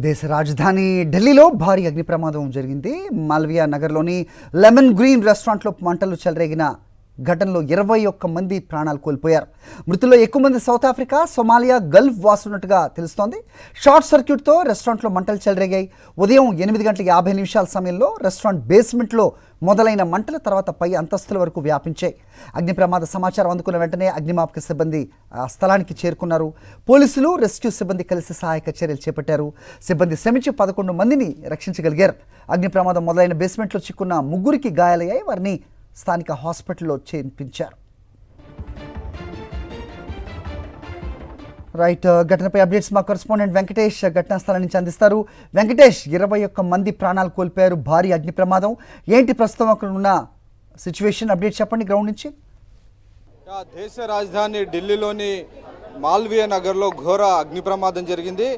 దేశ రాజధాని ఢిల్లీలో భారీ అగ్ని ప్రమాదం జరిగింది. మాల్వియా నగర్లోని లెమన్ గ్రీన్ రెస్టారెంట్లో మంటలు చెలరేగిన ఘటనలో 21 మంది ప్రాణాలు కోల్పోయారు. మృతుల్లో ఎక్కువ మంది సౌత్ ఆఫ్రికా, సోమాలియా, గల్ఫ్ వాసులున్నట్టుగా తెలుస్తోంది. షార్ట్ సర్క్యూట్తో రెస్టారెంట్లో మంటలు చెలరేగాయి. ఉదయం 8:50 సమయంలో రెస్టారెంట్ బేస్మెంట్లో మొదలైన మంటల తర్వాత పై అంతస్తుల వరకు వ్యాపించాయి. అగ్ని ప్రమాద సమాచారం అందుకున్న వెంటనే అగ్నిమాపక సిబ్బంది స్థలానికి చేరుకున్నారు. పోలీసులు, రెస్క్యూ సిబ్బంది కలిసి సహాయక చర్యలు చేపట్టారు. సిబ్బంది శ్రమించి 11 మందిని రక్షించగలిగారు. అగ్ని ప్రమాదం మొదలైన బేస్మెంట్లో చిక్కున్న 3 గాయాలయ్యాయి. వారిని స్థానిక హాస్పిటల్లో చేర్పించారు. రైట్, ఘటనపై అప్డేట్స్ మా కరెస్పాండెంట్ వెంకటేష్ ఘటనా స్థలం నుంచి అందిస్తారు. వెంకటేష్, 21 మంది ప్రాణాలు కోల్పోయారు. భారీ అగ్ని ప్రమాదం ఏంటి ప్రస్తుతం అక్కడ ఉన్న సిచ్యువేషన్? అప్డేట్ చెప్పండి గ్రౌండ్ నుంచి. దేశ రాజధాని ఢిల్లీలోని మాల్వియా నగర్లో ఘోర అగ్ని ప్రమాదం జరిగింది.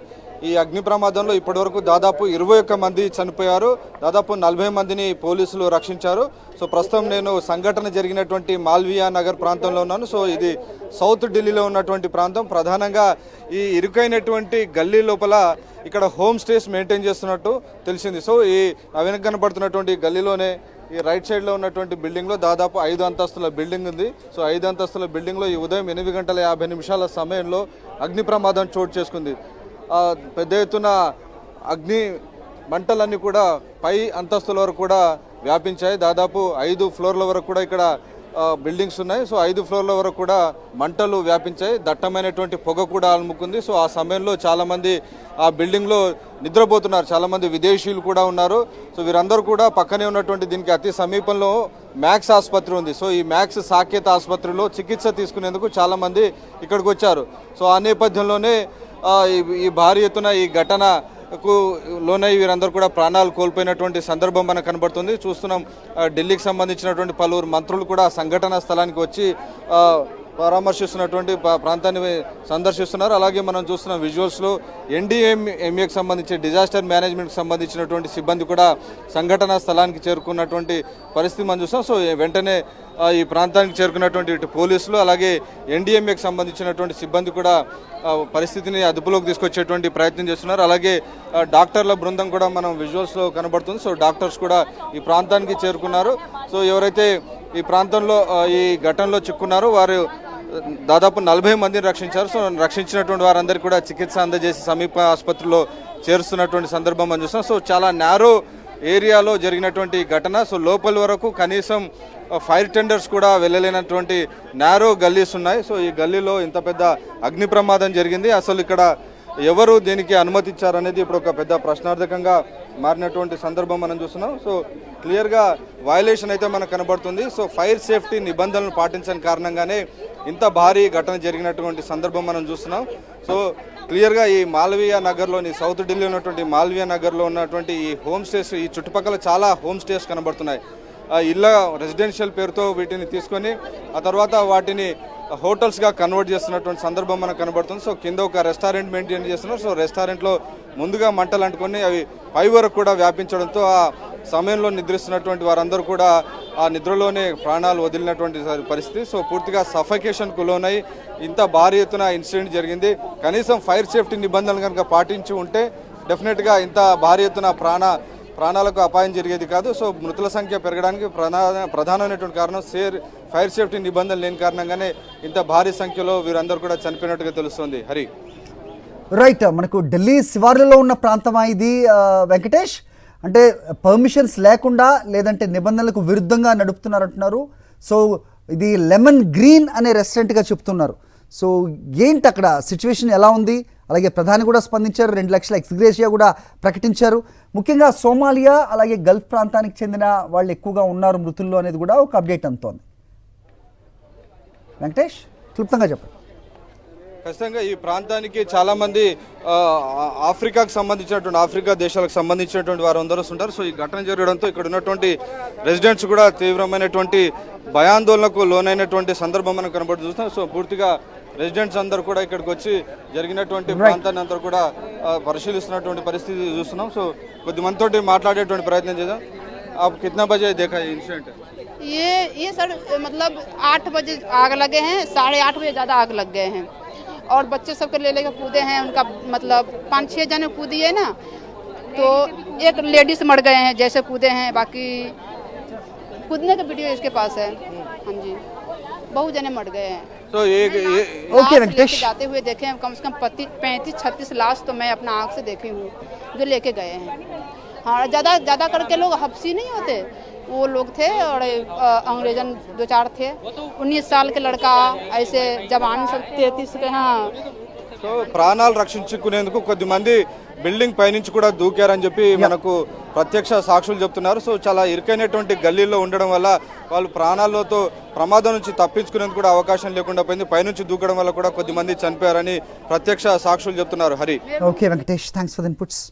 ఈ అగ్ని ప్రమాదంలో ఇప్పటివరకు దాదాపు 21 మంది చనిపోయారు. దాదాపు 40 మందిని పోలీసులు రక్షించారు. సో ప్రస్తుతం నేను సంఘటన జరిగినటువంటి మాల్వియా నగర్ ప్రాంతంలో ఉన్నాను. సో ఇది సౌత్ ఢిల్లీలో ఉన్నటువంటి ప్రాంతం. ప్రధానంగా ఈ ఇరుకైనటువంటి గల్లీ లోపల ఇక్కడ హోమ్ స్టేస్ మెయింటైన్ చేస్తున్నట్టు తెలిసింది. సో ఈ వెనక కనబడుతున్నటువంటి గల్లీలోనే ఈ రైట్ సైడ్లో ఉన్నటువంటి బిల్డింగ్లో దాదాపు 5 అంతస్తుల బిల్డింగ్ ఉంది. సో 5 అంతస్తుల బిల్డింగ్లో ఈ ఉదయం 8:50 సమయంలో అగ్ని ప్రమాదం చోటు చేసుకుంది. పెద్ద ఎత్తున అగ్ని మంటలన్నీ కూడా పై అంతస్తుల వరకు కూడా వ్యాపించాయి. దాదాపు 5 ఫ్లోర్ల వరకు కూడా ఇక్కడ బిల్డింగ్స్ ఉన్నాయి. సో 5 ఫ్లోర్ల వరకు కూడా మంటలు వ్యాపించాయి. దట్టమైనటువంటి పొగ కూడా అలుముకుంది. సో ఆ సమయంలో చాలామంది ఆ బిల్డింగ్లో నిద్రపోతున్నారు. చాలామంది విదేశీయులు కూడా ఉన్నారు. సో వీరందరూ కూడా పక్కనే ఉన్నటువంటి దీనికి అతి సమీపంలో మ్యాక్స్ ఆసుపత్రి ఉంది. సో ఈ మ్యాక్స్ సాకేత్ ఆసుపత్రిలో చికిత్స తీసుకునేందుకు చాలామంది ఇక్కడికి వచ్చారు. సో ఆ నేపథ్యంలోనే ఈ భారీ ఎత్తున ఈ ఘటనకు లోనై వీరందరూ కూడా ప్రాణాలు కోల్పోయినటువంటి సందర్భం మనకు కనబడుతుంది. చూస్తున్నాం, ఢిల్లీకి సంబంధించినటువంటి పలువురు మంత్రులు కూడా సంఘటనా స్థలానికి వచ్చి పరామర్శిస్తున్నటువంటి ప్రాంతాన్ని సందర్శిస్తున్నారు. అలాగే మనం చూస్తున్న విజువల్స్లో ఎన్డీఎంఏకి సంబంధించి డిజాస్టర్ మేనేజ్మెంట్కి సంబంధించినటువంటి సిబ్బంది కూడా సంఘటనా స్థలానికి చేరుకున్నటువంటి పరిస్థితి మనం చూస్తాం. సో వెంటనే ఈ ప్రాంతానికి చేరుకున్నటువంటి ఇటు పోలీసులు అలాగే ఎన్డీఎంఏకి సంబంధించినటువంటి సిబ్బంది కూడా పరిస్థితిని అదుపులోకి తీసుకొచ్చేటువంటి ప్రయత్నం చేస్తున్నారు. అలాగే డాక్టర్ల బృందం కూడా మనం విజువల్స్లో కనబడుతుంది. సో డాక్టర్స్ కూడా ఈ ప్రాంతానికి చేరుకున్నారు. సో ఎవరైతే ఈ ప్రాంతంలో ఈ ఘటనలో చిక్కున్నారో వారు దాదాపు 40 మందిని రక్షించారు. సో రక్షించినటువంటి వారందరికీ కూడా చికిత్స అందజేసి సమీప ఆసుపత్రిలో చేరుస్తున్నటువంటి సందర్భం మనం చూస్తాం. సో చాలా నేరో ఏరియాలో జరిగినటువంటి ఘటన. సో లోపల వరకు కనీసం ఫైర్ టెండర్స్ కూడా వెళ్ళలేనటువంటి నేరో గల్లీస్ ఉన్నాయి. సో ఈ గల్లీలో ఇంత పెద్ద అగ్ని ప్రమాదం జరిగింది. అసలు ఇక్కడ ఎవరు దీనికి అనుమతించారనేది ఇప్పుడు ఒక పెద్ద ప్రశ్నార్థకంగా మారినటువంటి సందర్భం మనం చూస్తున్నాం. సో క్లియర్గా వయలేషన్ అయితే మనకు కనబడుతుంది. సో ఫైర్ సేఫ్టీ నిబంధనలు పాటించని కారణంగానే ఇంత భారీ ఘటన జరిగినటువంటి సందర్భం మనం చూస్తున్నాం. సో క్లియర్గా ఈ మాల్వియా నగర్లోని సౌత్ ఢిల్లీ ఉన్నటువంటి మాల్వియా నగర్లో ఉన్నటువంటి ఈ హోమ్ స్టేస్, ఈ చుట్టుపక్కల చాలా హోమ్ స్టేస్ కనబడుతున్నాయి. ఇళ్ళ రెసిడెన్షియల్ పేరుతో వీటిని తీసుకొని ఆ తర్వాత వాటిని హోటల్స్గా కన్వర్ట్ చేస్తున్నటువంటి సందర్భం మనకు కనబడుతుంది. సో కింద ఒక రెస్టారెంట్ మెయింటైన్ చేస్తున్నారు. సో రెస్టారెంట్లో ముందుగా మంటలు అంటుకొని అవి పై వరకు కూడా వ్యాపించడంతో ఆ సమయంలో నిద్రిస్తున్నటువంటి వారందరూ కూడా ఆ నిద్రలోనే ప్రాణాలు వదిలినటువంటి పరిస్థితి. సో పూర్తిగా సఫకేషన్కు లోనై ఇంత భారీ ఎత్తున ఇన్సిడెంట్ జరిగింది. కనీసం ఫైర్ సేఫ్టీ నిబంధనలు కనుక పాటించి ఉంటే డెఫినెట్గా ఇంత భారీ ఎత్తున ప్రాణాలకు అపాయం జరిగేది కాదు. సో మృతుల సంఖ్య పెరగడానికి ప్రధానమైనటువంటి కారణం ఫైర్ సేఫ్టీ నిబంధనలు లేని కారణంగానే ఇంత భారీ సంఖ్యలో వీరందరూ కూడా చనిపోయినట్టుగా తెలుస్తుంది. హరి, రైట్, మనకు ఢిల్లీ శివార్లలో ఉన్న ప్రాంతమా ఇది వెంకటేష్? అంటే పర్మిషన్స్ లేకుండా లేదంటే నిబంధనలకు విరుద్ధంగా నడుపుతున్నారంటున్నారు. సో ఇది లెమన్ గ్రీన్ అనే రెస్టారెంట్గా చెప్తున్నారు. సో ఏంటి అక్కడ సిచ్యువేషన్ ఎలా ఉంది? అలాగే ప్రధాని కూడా స్పందించారు, 2 లక్షల ఎక్స్గ్రేషియా కూడా ప్రకటించారు. ముఖ్యంగా సోమాలియా అలాగే గల్ఫ్ ప్రాంతానికి చెందిన వాళ్ళు ఎక్కువగా ఉన్నారు మృతుల్లో అనేది కూడా ఒక అప్డేట్ అందుతోంది. వెంకటేష్, క్లుప్తంగా చెప్పండి. ఖచ్చితంగా ఈ ప్రాంతానికి చాలామంది ఆఫ్రికా దేశాలకు సంబంధించినటువంటి వారు అందరూ వస్తుంటారు. సో ఈ ఘటన జరగడంతో ఇక్కడ ఉన్నటువంటి రెసిడెంట్స్ కూడా తీవ్రమైనటువంటి భయాందోళనకు లోనైనటువంటి సందర్భం మనకు కనబడి చూస్తాం. సో పూర్తిగా రెసిడెంట్స్ అందరూ కూడా ఇక్కడికి వచ్చి జరిగినటువంటి ప్రాంతాన్ని అందరూ కూడా పరిశీలిస్తున్నటువంటి పరిస్థితి చూస్తున్నాం. సో కొద్దిమందితోటి మాట్లాడేటువంటి ప్రయత్నం చేద్దాం. आप कितना बजे देखा ये इंसिडेंट? ये सर मतलब 8 बजे आग लगे हैं, 8:30 बजे ज़्यादा आग लग गए हैं और बच्चे सबके ले लेकर कूदे हैं, उनका मतलब 5-6 जने कूदिए ना, तो एक लेडीज मर गए हैं जैसे कूदे हैं, बाकी कूदने का वीडियो इसके पास है। हाँ जी, बहुत जने मर गए हैं। तो ये ओके लाश वेंकटेश, लेके जाते हुए देखे हैं, कम से कम 35-36 लाश तो मैं अपना आँख से देखी हूँ जो लेके गए हैं। हाँ, ज़्यादा करके लोग हफ्सी नहीं होते, वो लोग थे, और अंग्रेजन 2-4 थे, 19 साल के लड़का, ऐसे जवान सब 33 के। हाँ, సో ప్రాణాలు రక్షించుకునేందుకు కొద్దిమంది బిల్డింగ్ పైనుంచి కూడా దూకారని చెప్పి మనకు ప్రత్యక్ష సాక్షులు చెప్తున్నారు. సో చాలా ఇరుకైనటువంటి గల్లీలో ఉండడం వల్ల వాళ్ళు ప్రాణాలతో ప్రమాదం నుంచి తప్పించుకునేందుకు కూడా అవకాశం లేకుండా పోయింది. పైనుంచి దూకడం వల్ల కూడా కొద్దిమంది చనిపోయారని ప్రత్యక్ష సాక్షులు చెప్తున్నారు. Hari. Okay Venkatesh, thanks for the inputs.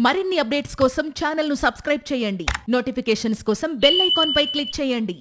మరిన్ని అప్డేట్స్ కోసం ఛానల్ను సబ్స్క్రైబ్ చేయండి. నోటిఫికేషన్స్ కోసం బెల్ ఐకాన్ పై క్లిక్ చేయండి.